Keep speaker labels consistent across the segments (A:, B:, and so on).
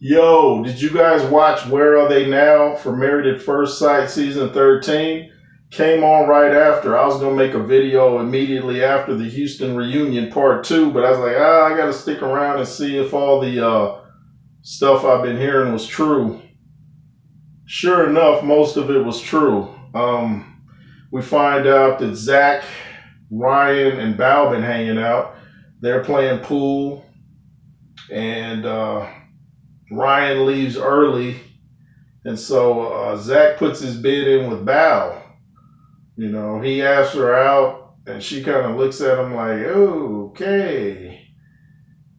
A: Yo, did you guys watch Where Are They Now for Married at First Sight season 13? Came on right after. I was going to make a video immediately after the Houston reunion part 2, but I was like, I got to stick around and see if all the stuff I've been hearing was true. Sure enough, most of it was true. We find out that Zach, Ryan, and Bao been hanging out. They're playing pool, and Ryan leaves early, and so Zach puts his bid in with Bao. You know, he asks her out, and she kind of looks at him like, "Oh, okay."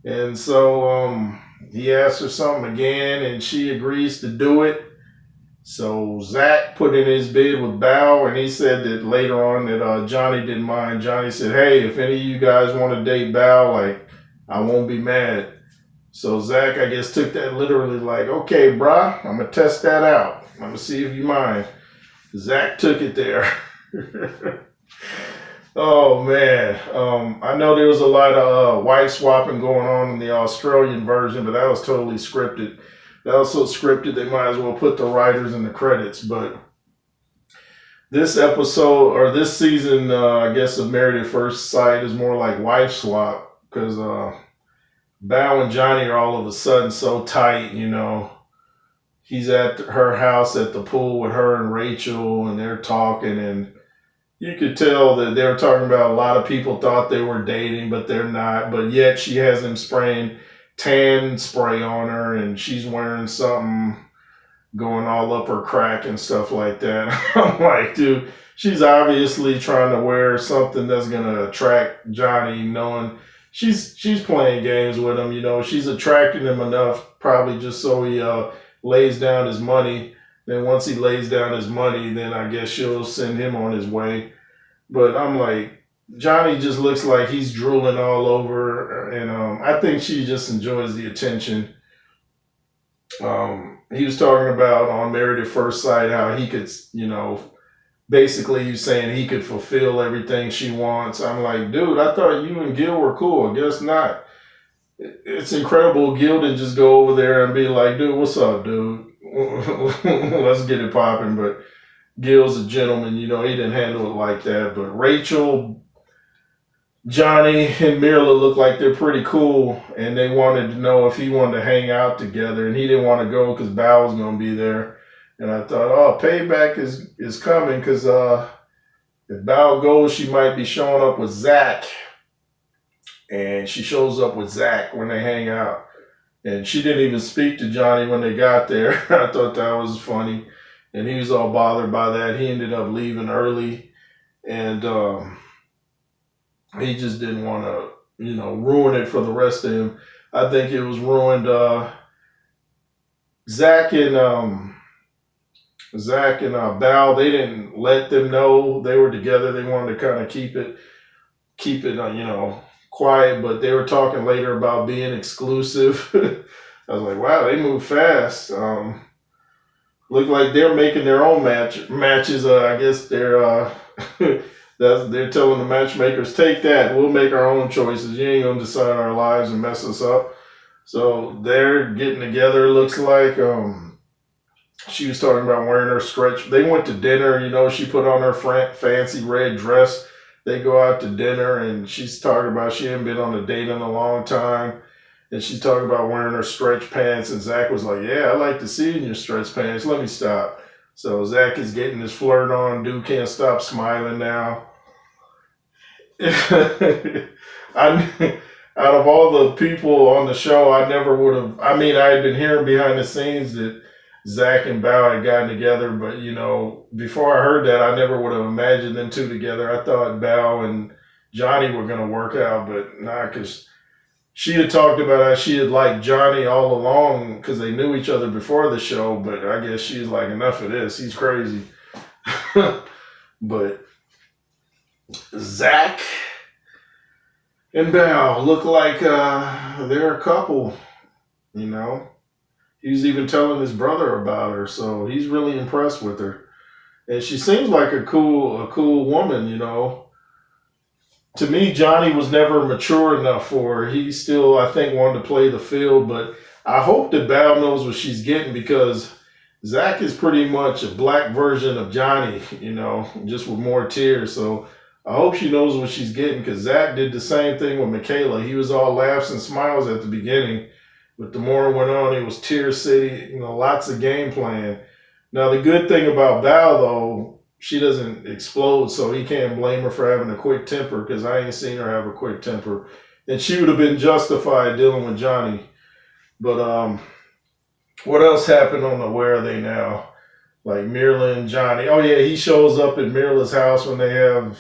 A: And so he asks her something again, and she agrees to do it. So Zach put in his bid with Bao, and he said that later on that Johnny didn't mind. Johnny said, "Hey, if any of you guys want to date Bao, like, I won't be mad." So Zach, I guess, took that literally like, okay, brah, I'm going to test that out. I'm going to see if you mind. Zach took it there. Oh, man. I know there was a lot of wife swapping going on in the Australian version, but that was totally scripted. That was so scripted, they might as well put the writers in the credits. But this episode, or this season, I guess, of Married at First Sight is more like wife swap, because Bao and Johnny are all of a sudden so tight, you know. He's at her house at the pool with her and Rachel, and they're talking, and you could tell that they were talking about a lot of people thought they were dating, but they're not. But yet she has him spraying tan spray on her, and she's wearing something going all up her crack and stuff like that. I'm like, dude, she's obviously trying to wear something that's gonna attract Johnny, knowing she's playing games with him. You know, she's attracting him enough, probably just so he lays down his money. Then once he lays down his money, then I guess she'll send him on his way. But I'm like, Johnny just looks like he's drooling all over, and I think she just enjoys the attention. He was talking about on Married at First Sight how he could, you know, basically he's saying he could fulfill everything she wants. I'm like, dude, I thought you and Gil were cool. I guess not. It's incredible Gil didn't just go over there and be like, dude, what's up, dude? Let's get it popping. But Gil's a gentleman, you know, he didn't handle it like that. But Rachel, Johnny, and Mirla look like they're pretty cool, and they wanted to know if he wanted to hang out together, and he didn't want to go because Bao was going to be there. And I thought, oh, payback is coming, because if Bao goes, she might be showing up with Zach. And she shows up with Zach when they hang out. And she didn't even speak to Johnny when they got there. I thought that was funny. And he was all bothered by that. He ended up leaving early. And he just didn't want to, you know, ruin it for the rest of him. I think it was ruined. Zach and Bao, they didn't let them know they were together. They wanted to kind of keep it, you know, quiet. But they were talking later about being exclusive. I was like, wow, they move fast. Look like they're making their own matches. I guess they're they're telling the matchmakers, take that. We'll make our own choices. You ain't gonna decide our lives and mess us up. So they're getting together. Looks like she was talking about wearing her stretch. They went to dinner. You know, she put on her fancy red dress. They go out to dinner, and she's talking about she hadn't been on a date in a long time. And she's talking about wearing her stretch pants. And Zach was like, yeah, I like to see you in your stretch pants. Let me stop. So Zach is getting his flirt on. Dude can't stop smiling now. Out of all the people on the show, I never would have. I mean, I had been hearing behind the scenes that Zach and Bao had gotten together, but you know, before I heard that, I never would have imagined them two together. I thought Bao and Johnny were going to work out, but not, because she had talked about how she had liked Johnny all along because they knew each other before the show. But I guess she's like, enough of this. He's crazy. But Zach and Bao look like they're a couple, you know. He's even telling his brother about her, so he's really impressed with her. And she seems like a cool woman, you know. To me, Johnny was never mature enough for her. He still, I think, wanted to play the field, but I hope that Val knows what she's getting because Zach is pretty much a black version of Johnny, just with more tears. So I hope she knows what she's getting because Zach did the same thing with Michaela. He was all laughs and smiles at the beginning, but the more it went on, it was Tear City, lots of game plan. Now, the good thing about Val, though, she doesn't explode, so he can't blame her for having a quick temper because I ain't seen her have a quick temper. And she would have been justified dealing with Johnny. But what else happened on the Where Are They Now? Like Mirla and Johnny. Oh, yeah, he shows up at Mirla's house when they have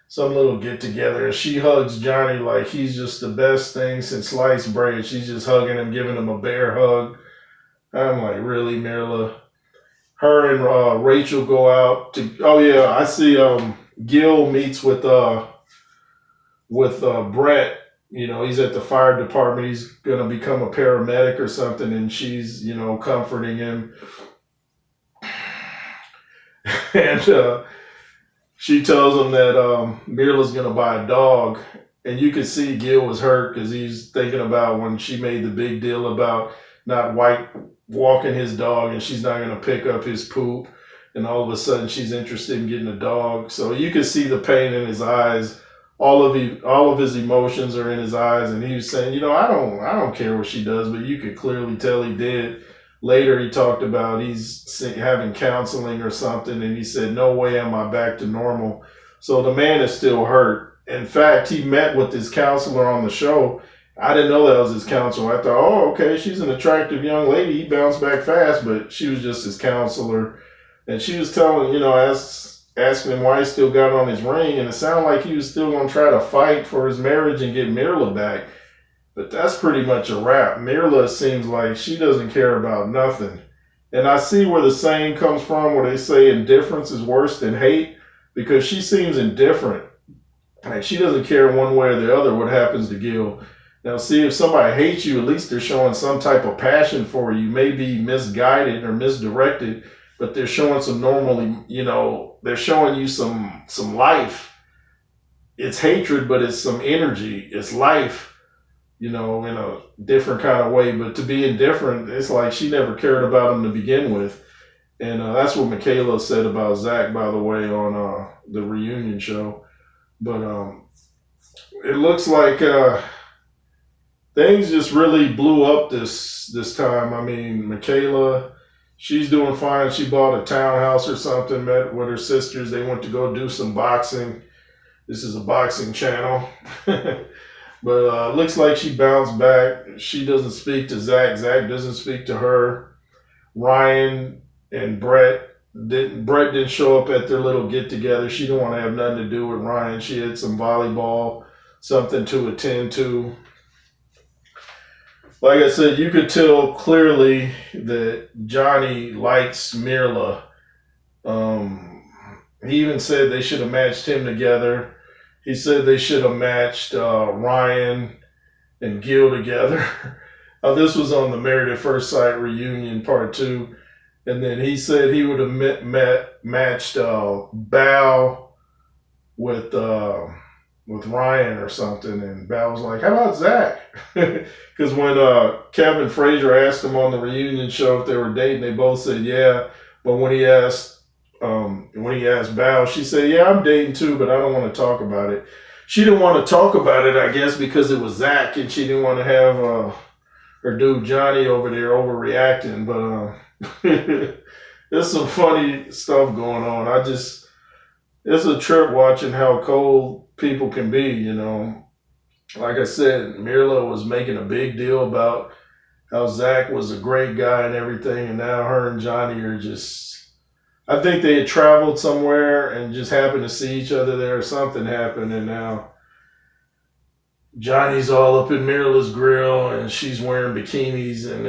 A: some little get together. And she hugs Johnny like he's just the best thing since sliced bread. She's just hugging him, giving him a bear hug. I'm like, really, Mirla? Her and Rachel go out to. Oh yeah, I see. Gil meets with Brett. He's at the fire department. He's gonna become a paramedic or something, and she's comforting him. And she tells him that Mirla's gonna buy a dog, and you can see Gil was hurt because he's thinking about when she made the big deal about not walking his dog, and she's not gonna pick up his poop, and all of a sudden she's interested in getting a dog. So you can see the pain in his eyes. All of his emotions are in his eyes, and he was saying, I don't care what she does, but you could clearly tell he did. Later, he talked about he's having counseling or something, and he said, no way am I back to normal. So the man is still hurt. In fact, he met with his counselor on the show. I didn't know that was his counselor. I thought, oh, okay, she's an attractive young lady. He bounced back fast, but she was just his counselor. And she was telling, asking him why he still got on his ring, and it sounded like he was still going to try to fight for his marriage and get Mirla back. But that's pretty much a wrap. Mirla seems like she doesn't care about nothing. And I see where the saying comes from where they say indifference is worse than hate, because she seems indifferent. Like she doesn't care one way or the other what happens to Gil. Now, see, if somebody hates you, at least they're showing some type of passion for you. Maybe misguided or misdirected, but they're showing some they're showing you some life. It's hatred, but it's some energy. It's life, in a different kind of way. But to be indifferent, it's like she never cared about him to begin with. And that's what Michaela said about Zach, by the way, on the reunion show. But it looks like things just really blew up this time. I mean, Michaela, she's doing fine. She bought a townhouse or something, met with her sisters. They went to go do some boxing. This is a boxing channel. But looks like she bounced back. She doesn't speak to Zach. Zach doesn't speak to her. Ryan and Brett didn't show up at their little get together. She didn't want to have nothing to do with Ryan. She had some volleyball, something to attend to. Like I said, you could tell clearly that Johnny likes Mirla. He even said they should have matched him together. He said they should have matched Ryan and Gil together. This was on the Married at First Sight reunion part 2. And then he said he would have matched Bao with Ryan or something. And Bao was like, how about Zach? Because when Kevin Frazier asked him on the reunion show if they were dating, they both said yeah. But when he asked Bao, she said, yeah, I'm dating too, but I don't want to talk about it. She didn't want to talk about it, I guess, because it was Zach, and she didn't want to have her dude Johnny over there overreacting. But there's some funny stuff going on. It's a trip watching how cold people can be, Like I said, Mirla was making a big deal about how Zach was a great guy and everything, and now her and Johnny are just... I think they had traveled somewhere and just happened to see each other there, or something happened, and now Johnny's all up in Mirla's grill and she's wearing bikinis and,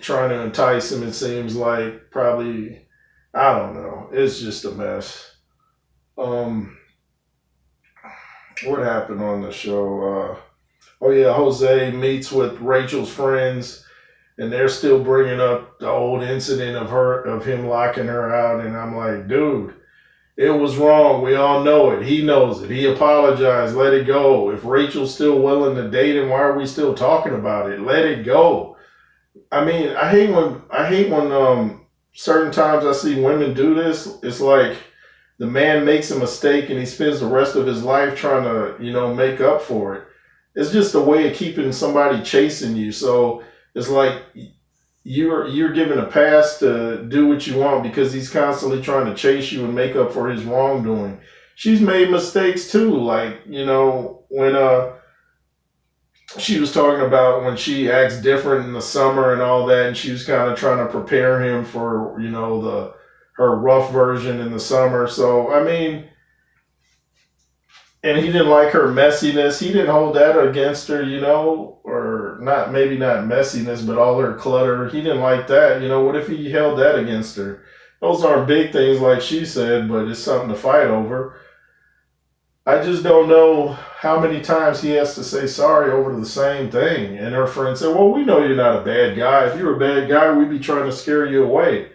A: trying to entice him, it seems like. Probably, I don't know. It's just a mess. What happened on the show? Jose meets with Rachel's friends. And they're still bringing up the old incident of him locking her out. And I'm like, dude, it was wrong. We all know it. He knows it. He apologized. Let it go. If Rachel's still willing to date him, why are we still talking about it? Let it go. I mean, I hate when certain times I see women do this. It's like the man makes a mistake and he spends the rest of his life trying to, make up for it. It's just a way of keeping somebody chasing you. So it's like you're given a pass to do what you want because he's constantly trying to chase you and make up for his wrongdoing. She's made mistakes too, like, when she was talking about when she acts different in the summer and all that, and she was kind of trying to prepare him for, the her rough version in the summer. So I mean, and he didn't like her messiness. He didn't hold that against her, or not, maybe not messiness, but all her clutter. He didn't like that. What if he held that against her? Those aren't big things like she said, but it's something to fight over. I just don't know how many times he has to say sorry over the same thing. And her friend said, well, we know you're not a bad guy. If you were a bad guy, we'd be trying to scare you away.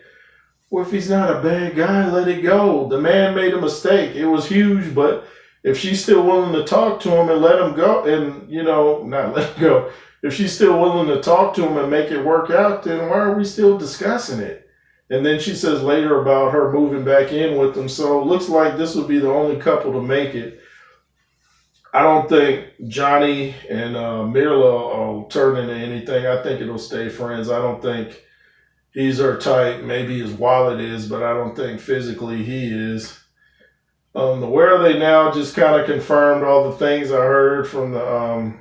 A: Well, if he's not a bad guy, let it go. The man made a mistake. It was huge, but if she's still willing to talk to him and let him go, and, not let him go, if she's still willing to talk to him and make it work out, then why are we still discussing it? And then she says later about her moving back in with him. So it looks like this would be the only couple to make it. I don't think Johnny and Mirla will turn into anything. I think it'll stay friends. I don't think he's her type. Maybe his wallet is, but I don't think physically he is. The Where Are They Now just kind of confirmed all the things I heard from the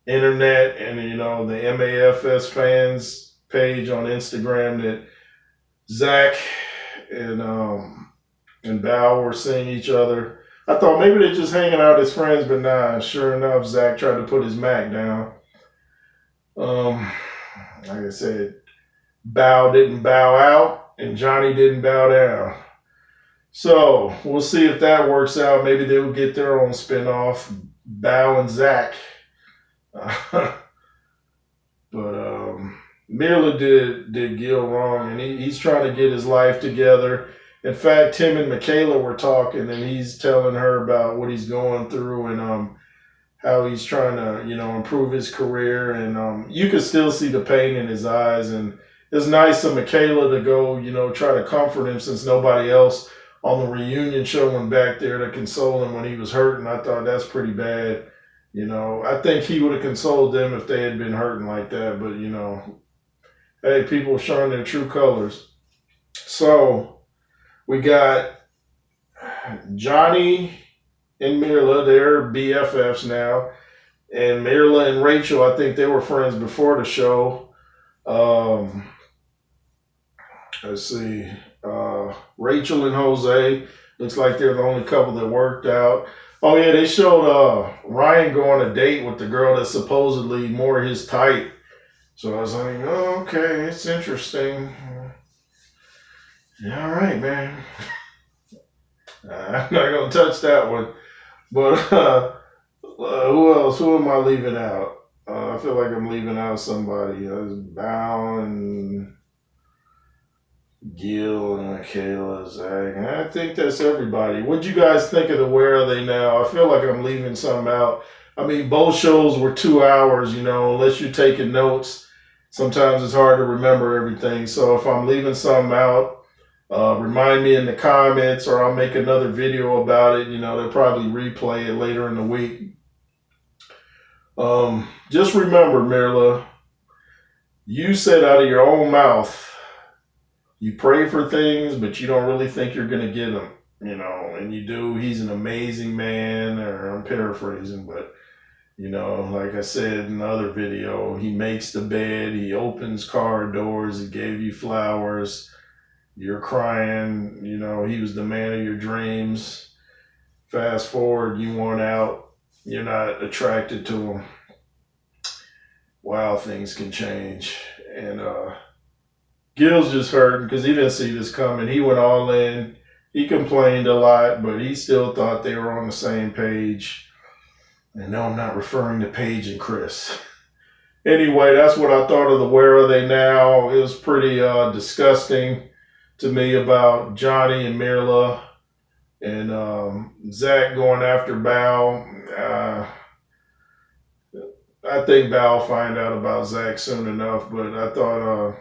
A: internet and, the MAFS fans page on Instagram that Zach and Bao were seeing each other. I thought maybe they're just hanging out as friends, but nah, sure enough, Zach tried to put his Mac down. Like I said, Bao didn't bow out and Johnny didn't bow down. So we'll see if that works out. Maybe they'll get their own spinoff, Bao and Zach. But Mirla did Gil wrong, and he's trying to get his life together. In fact, him and Michaela were talking, and he's telling her about what he's going through and how he's trying to, improve his career. And you could still see the pain in his eyes. And it's nice of Michaela to go, try to comfort him since nobody else on the reunion show went back there to console him when he was hurting. I thought that's pretty bad. I think he would have consoled them if they had been hurting like that. But, hey, people showing their true colors. So we got Johnny and Mirla, they're BFFs now. And Mirla and Rachel, I think they were friends before the show. Let's see. Rachel and Jose, looks like they're the only couple that worked out. Oh, yeah, they showed Ryan go on a date with the girl that's supposedly more his type. So I was like, oh, okay, it's interesting. Yeah, all right, man. I'm not going to touch that one. But who else? Who am I leaving out? I feel like I'm leaving out somebody. Bao and Gil and Michaela, Zach. And I think that's everybody. What'd you guys think of the Where Are They Now? I feel like I'm leaving some out. I mean, both shows were 2 hours, unless you're taking notes. Sometimes it's hard to remember everything. So if I'm leaving some out, remind me in the comments or I'll make another video about it. They'll probably replay it later in the week. Just remember, Mirla, you said out of your own mouth, you pray for things, but you don't really think you're going to get them, and you do. He's an amazing man, or I'm paraphrasing, but, like I said in the other video, he makes the bed, he opens car doors, he gave you flowers, you're crying, he was the man of your dreams. Fast forward, you want out, you're not attracted to him. Wow, things can change. And Gil's just hurting because he didn't see this coming. He went all in. He complained a lot, but he still thought they were on the same page. And no, I'm not referring to Paige and Chris. Anyway, that's what I thought of the Where Are They Now. It was pretty disgusting to me about Johnny and Mirla and Zach going after Bao. I think Val will find out about Zach soon enough. But I thought,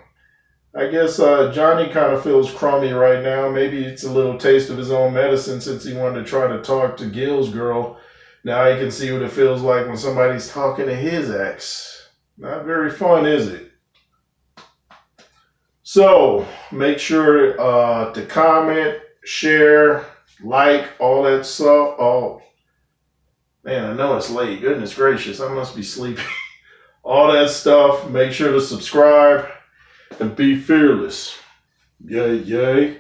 A: I guess Johnny kind of feels crummy right now. Maybe it's a little taste of his own medicine since he wanted to try to talk to Gil's girl. Now he can see what it feels like when somebody's talking to his ex. Not very fun, is it? So make sure to comment, share, like, all that stuff. Oh, man, I know it's late. Goodness gracious, I must be sleepy. All that stuff. Make sure to subscribe and be fearless. Yay, yay.